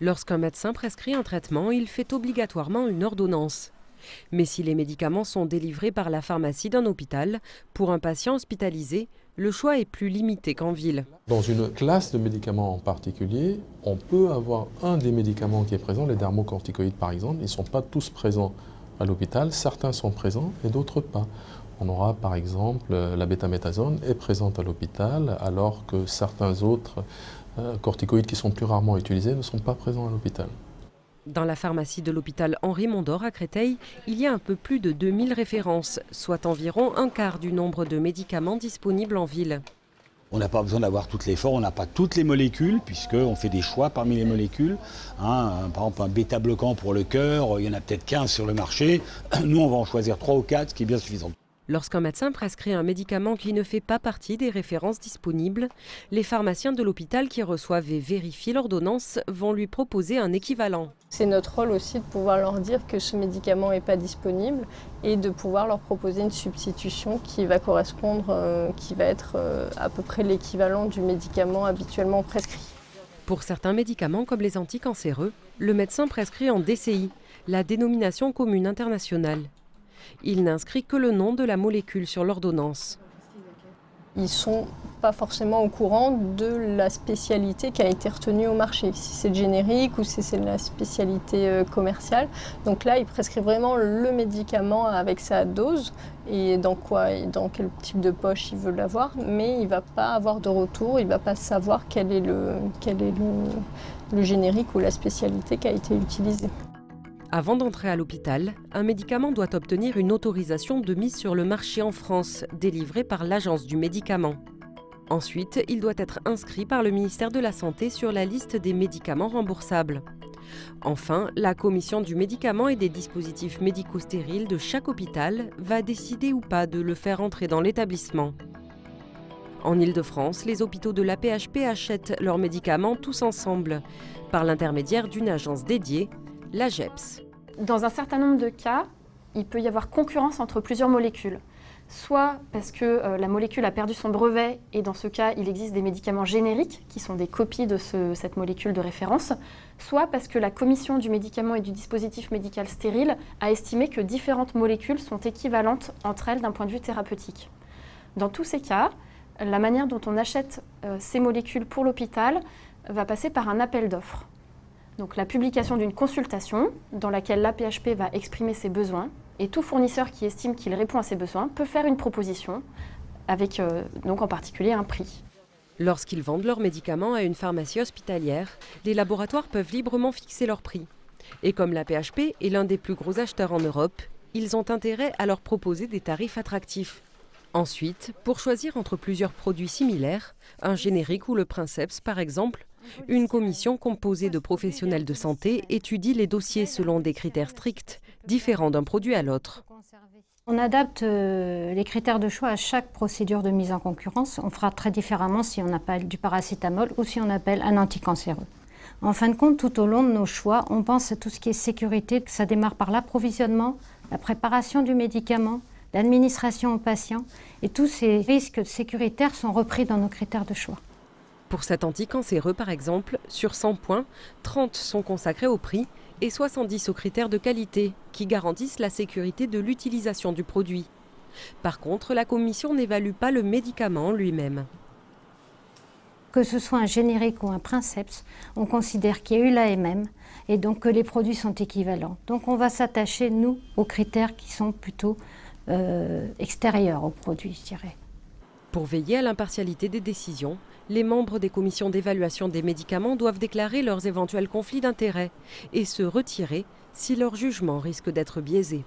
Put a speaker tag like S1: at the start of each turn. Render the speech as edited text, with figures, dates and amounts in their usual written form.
S1: Lorsqu'un médecin prescrit un traitement, il fait obligatoirement une ordonnance. Mais si les médicaments sont délivrés par la pharmacie d'un hôpital, pour un patient hospitalisé, le choix est plus limité qu'en ville.
S2: Dans une classe de médicaments en particulier, on peut avoir un des médicaments qui est présent, les dermocorticoïdes par exemple, ils ne sont pas tous présents à l'hôpital, certains sont présents et d'autres pas. On aura par exemple la bétaméthasone est présente à l'hôpital alors que certains autres corticoïdes qui sont plus rarement utilisés ne sont pas présents à l'hôpital.
S1: Dans la pharmacie de l'hôpital Henri Mondor à Créteil, il y a un peu plus de 2000 références, soit environ un quart du nombre de médicaments disponibles en ville.
S3: On n'a pas besoin d'avoir toutes les formes, on n'a pas toutes les molécules, puisqu'on fait des choix parmi les molécules. Par exemple, un bêta-bloquant pour le cœur, il y en a peut-être 15 sur le marché. Nous, on va en choisir 3 ou 4, ce qui est bien suffisant.
S1: Lorsqu'un médecin prescrit un médicament qui ne fait pas partie des références disponibles, les pharmaciens de l'hôpital qui reçoivent et vérifient l'ordonnance vont lui proposer un équivalent.
S4: C'est notre rôle aussi de pouvoir leur dire que ce médicament n'est pas disponible et de pouvoir leur proposer une substitution qui va correspondre, qui va être à peu près l'équivalent du médicament habituellement prescrit.
S1: Pour certains médicaments comme les anticancéreux, le médecin prescrit en DCI, la dénomination commune internationale. Il n'inscrit que le nom de la molécule sur l'ordonnance.
S4: Ils ne sont pas forcément au courant de la spécialité qui a été retenue au marché, si c'est le générique ou si c'est la spécialité commerciale. Donc là, il prescrit vraiment le médicament avec sa dose et dans quel type de poche il veut l'avoir, mais il ne va pas avoir de retour, il ne va pas savoir quel est le générique ou la spécialité qui a été utilisée.
S1: Avant d'entrer à l'hôpital, un médicament doit obtenir une autorisation de mise sur le marché en France, délivrée par l'Agence du médicament. Ensuite, il doit être inscrit par le ministère de la Santé sur la liste des médicaments remboursables. Enfin, la commission du médicament et des dispositifs médico-stériles de chaque hôpital va décider ou pas de le faire entrer dans l'établissement. En Île-de-France, les hôpitaux de l'AP-HP achètent leurs médicaments tous ensemble, par l'intermédiaire d'une agence dédiée, l'AGEPS.
S5: Dans un certain nombre de cas, il peut y avoir concurrence entre plusieurs molécules. Soit parce que la molécule a perdu son brevet et dans ce cas, il existe des médicaments génériques qui sont des copies de cette molécule de référence. Soit parce que la commission du médicament et du dispositif médical stérile a estimé que différentes molécules sont équivalentes entre elles d'un point de vue thérapeutique. Dans tous ces cas, la manière dont on achète ces molécules pour l'hôpital va passer par un appel d'offres. Donc la publication d'une consultation dans laquelle l'AP-HP va exprimer ses besoins et tout fournisseur qui estime qu'il répond à ses besoins peut faire une proposition avec donc en particulier un prix.
S1: Lorsqu'ils vendent leurs médicaments à une pharmacie hospitalière, les laboratoires peuvent librement fixer leur prix. Et comme l'AP-HP est l'un des plus gros acheteurs en Europe, ils ont intérêt à leur proposer des tarifs attractifs. Ensuite, pour choisir entre plusieurs produits similaires, un générique ou le Princeps par exemple, une commission composée de professionnels de santé étudie les dossiers selon des critères stricts, différents d'un produit à l'autre.
S6: On adapte les critères de choix à chaque procédure de mise en concurrence. On fera très différemment si on appelle du paracétamol ou si on appelle un anticancéreux. En fin de compte, tout au long de nos choix, on pense à tout ce qui est sécurité. Ça démarre par l'approvisionnement, la préparation du médicament, l'administration aux patients. Et tous ces risques sécuritaires sont repris dans nos critères de choix.
S1: Pour cet anticancéreux, par exemple, sur 100 points, 30 sont consacrés au prix et 70 aux critères de qualité qui garantissent la sécurité de l'utilisation du produit. Par contre, la commission n'évalue pas le médicament lui-même.
S6: Que ce soit un générique ou un Princeps, on considère qu'il y a eu l'AMM et donc que les produits sont équivalents. Donc on va s'attacher, nous, aux critères qui sont plutôt extérieurs aux produits, je dirais.
S1: Pour veiller à l'impartialité des décisions, les membres des commissions d'évaluation des médicaments doivent déclarer leurs éventuels conflits d'intérêts et se retirer si leur jugement risque d'être biaisé.